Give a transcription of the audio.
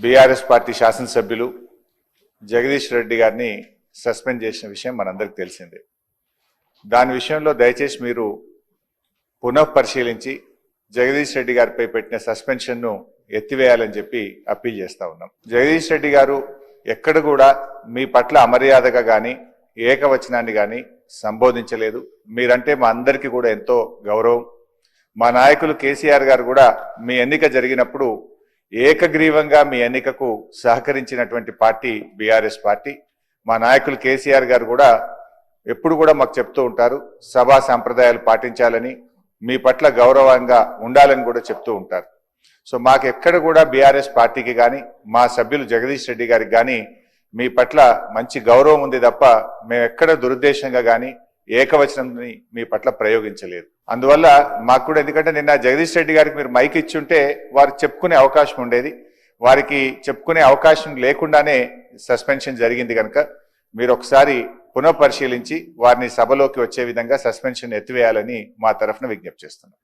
BRS party శాసనసభ్యులు జగదీష్ రెడ్డి గారిని suspend చేసిన విషయం మనందరికీ తెలిసిందే. దాని విషయంలో దయచేసి మీరు పునఃపరిశీలించి జగదీష్ రెడ్డి గారిపై పెట్టిన సస్పెన్షన్ను ఎత్తివేయాలని చెప్పి అప్పీల్ చేస్తా ఉన్నాం. జగదీష్ రెడ్డి గారు ఎక్కడ కూడా మీ పట్ల అమర్యాదగా కానీ ఏకవచనాన్ని కానీ సంబోధించలేదు. మీరంటే మా అందరికీ కూడా ఎంతో గౌరవం. మా నాయకులు కేసీఆర్ గారు కూడా మీ ఎన్నిక జరిగినప్పుడు ఏకగ్రీవంగా మీ ఎన్నికకు సహకరించినటువంటి పార్టీ బీఆర్ఎస్ పార్టీ. మా నాయకులు కేసీఆర్ గారు కూడా ఎప్పుడు కూడా మాకు చెప్తూ ఉంటారు, సభా సాంప్రదాయాలు పాటించాలని, మీ పట్ల గౌరవంగా ఉండాలని కూడా చెప్తూ ఉంటారు. సో మాకు ఎక్కడ కూడా బీఆర్ఎస్ పార్టీకి కానీ మా సభ్యులు జగదీష్ రెడ్డి గారికి కానీ మీ పట్ల మంచి గౌరవం ఉంది తప్ప మేము ఎక్కడ దురుద్దేశంగా కానీ ఏకవచనంని మీ పట్ల ప్రయోగించలేదు. అందువల్ల మాకు కూడా, ఎందుకంటే నిన్న జగదీష్ రెడ్డి గారికి మీరు మైక్ ఇచ్చుంటే వారు చెప్పుకునే అవకాశం ఉండేది. వారికి చెప్పుకునే అవకాశం లేకుండానే సస్పెన్షన్ జరిగింది కనుక మీరు ఒకసారి పునఃపరిశీలించి వారిని సభలోకి వచ్చే విధంగా సస్పెన్షన్ ఎత్తివేయాలని మా తరఫున విజ్ఞప్తి చేస్తున్నాం.